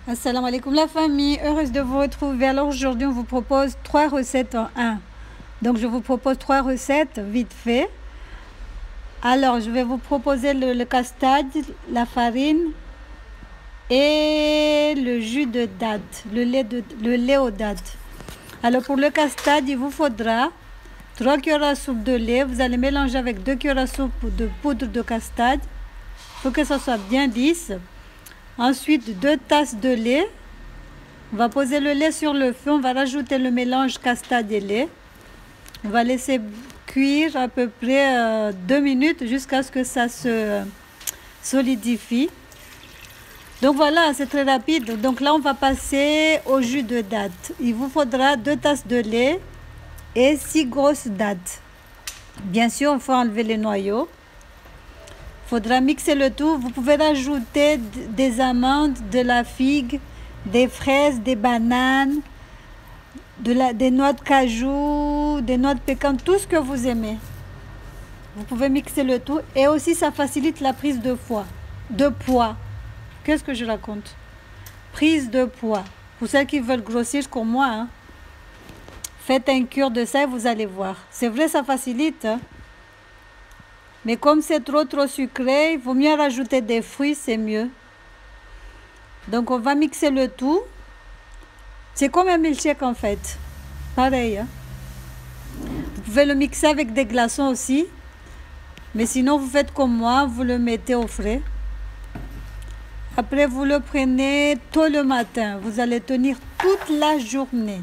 Assalamu alaikum la famille, heureuse de vous retrouver. Alors aujourd'hui on vous propose 3 recettes en un. Donc je vous propose 3 recettes vite fait. Alors je vais vous proposer le castade, la farine et le jus de date, le lait aux dattes. Alors pour le castade, il vous faudra 3 cuillères à soupe de lait. Vous allez mélanger avec 2 cuillères à soupe de poudre de castade. Il faut que ça soit bien lisse. Ensuite 2 tasses de lait. On va poser le lait sur le feu. On va rajouter le mélange castade et lait. On va laisser cuire à peu près 2 minutes jusqu'à ce que ça se solidifie. Donc voilà, c'est très rapide. Donc là, on va passer au jus de date. Il vous faudra 2 tasses de lait et 6 grosses dattes. Bien sûr, il faut enlever les noyaux. Il faudra mixer le tout. Vous pouvez rajouter des amandes, de la figue, des fraises, des bananes, des noix de cajou, des noix de pécan, tout ce que vous aimez. Vous pouvez mixer le tout. Et aussi, ça facilite la prise de poids. Qu'est-ce que je raconte? Prise de poids. Pour celles qui veulent grossir comme moi, hein. Faites un cure de ça et vous allez voir. C'est vrai, ça facilite. Hein. Mais comme c'est trop sucré, il vaut mieux rajouter des fruits, c'est mieux. Donc on va mixer le tout. C'est comme un milkshake en fait. Pareil. Hein. Vous pouvez le mixer avec des glaçons aussi. Mais sinon, vous faites comme moi, vous le mettez au frais. Après, vous le prenez tôt le matin. Vous allez tenir toute la journée.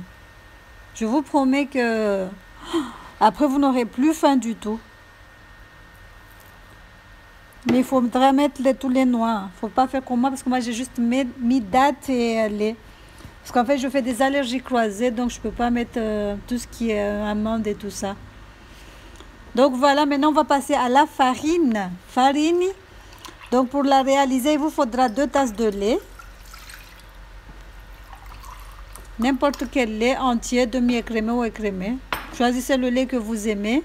Je vous promets que après, vous n'aurez plus faim du tout. Mais il faudra mettre tous les noix. Il ne faut pas faire comme moi parce que moi, j'ai juste mis date et lait. Parce qu'en fait, je fais des allergies croisées, donc je ne peux pas mettre tout ce qui est amandes et tout ça. Donc voilà, maintenant, on va passer à la farine. Donc pour la réaliser, il vous faudra 2 tasses de lait. N'importe quel lait entier, demi-écrémé ou écrémé. Choisissez le lait que vous aimez.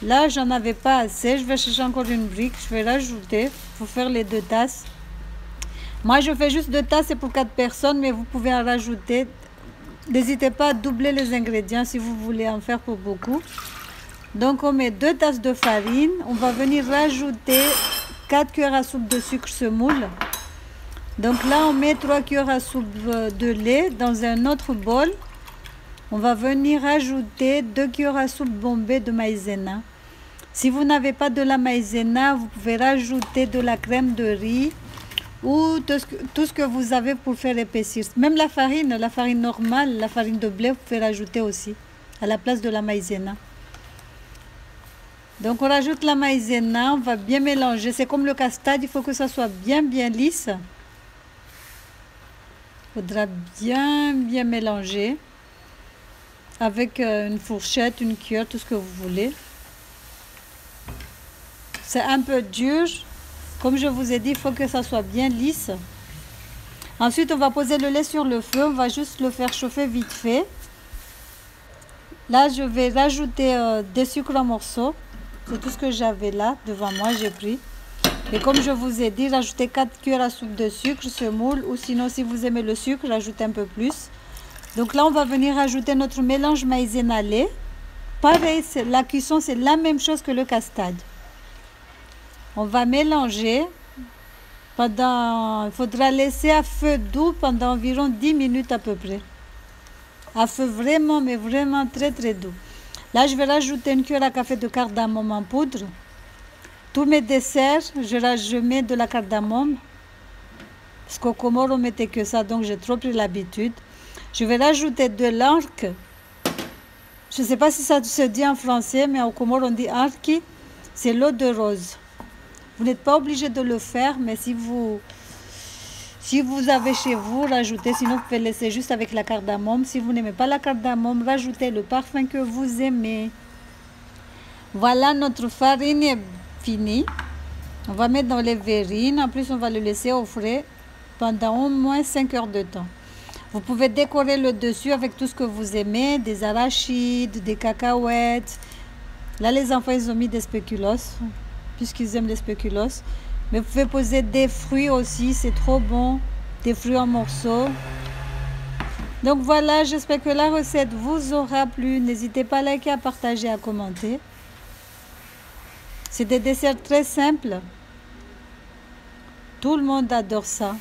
Là, j'en avais pas assez. Je vais chercher encore une brique. Je vais rajouter pour faire les 2 tasses. Moi, je fais juste 2 tasses, c'est pour 4 personnes, mais vous pouvez en rajouter. N'hésitez pas à doubler les ingrédients si vous voulez en faire pour beaucoup. Donc on met 2 tasses de farine. On va venir rajouter 4 cuillères à soupe de sucre semoule. Donc là on met 3 cuillères à soupe de lait dans un autre bol. On va venir rajouter 2 cuillères à soupe bombée de maïzena. Si vous n'avez pas de la maïzena, vous pouvez rajouter de la crème de riz ou tout ce que vous avez pour faire épaissir. Même la farine normale, la farine de blé, vous pouvez rajouter aussi à la place de la maïzena. Donc on rajoute la maïzena, on va bien mélanger. C'est comme le castade, il faut que ça soit bien lisse. Il faudra bien mélanger avec une fourchette, une cuillère, tout ce que vous voulez. C'est un peu dur. Comme je vous ai dit, il faut que ça soit bien lisse. Ensuite, on va poser le lait sur le feu. On va juste le faire chauffer vite fait. Là, je vais rajouter des sucres en morceaux. C'est tout ce que j'avais là devant moi, j'ai pris. Et comme je vous ai dit, rajoutez 4 cuillères à soupe de sucre semoule, ou sinon si vous aimez le sucre, rajoutez un peu plus. Donc là, on va venir rajouter notre mélange maïzena lait. Pareil, la cuisson, c'est la même chose que le castade. On va mélanger il faudra laisser à feu doux pendant environ 10 minutes à peu près. À feu vraiment, mais vraiment très doux. Là, je vais rajouter une cuillère à café de cardamome en poudre. Tous mes desserts, je mets de la cardamome. Parce qu'au Comores, on mettait que ça, donc j'ai trop pris l'habitude. Je vais rajouter de l'encre. Je ne sais pas si ça se dit en français, mais au Comores, on dit arki. C'est l'eau de rose. Vous n'êtes pas obligé de le faire, mais si vous avez chez vous, rajoutez. Sinon, vous pouvez laisser juste avec la cardamome. Si vous n'aimez pas la cardamome, rajoutez le parfum que vous aimez. Voilà, notre farine est finie. On va mettre dans les verrines. En plus, on va le laisser au frais pendant au moins 5 heures de temps. Vous pouvez décorer le dessus avec tout ce que vous aimez. Des arachides, des cacahuètes. Là, les enfants, ils ont mis des spéculoos, puisqu'ils aiment les spéculoos. Mais vous pouvez poser des fruits aussi, c'est trop bon. Des fruits en morceaux. Donc voilà, j'espère que la recette vous aura plu. N'hésitez pas à liker, à partager, à commenter. C'est des desserts très simples. Tout le monde adore ça.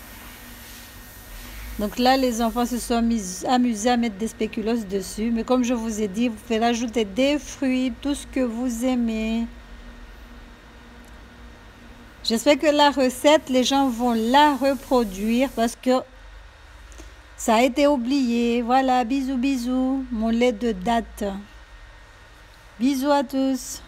Donc là, les enfants se sont amusés à mettre des spéculoos dessus. Mais comme je vous ai dit, vous pouvez rajouter des fruits, tout ce que vous aimez. J'espère que la recette, les gens vont la reproduire parce que ça a été oublié. Voilà, bisous, bisous. Mon lait de date. Bisous à tous.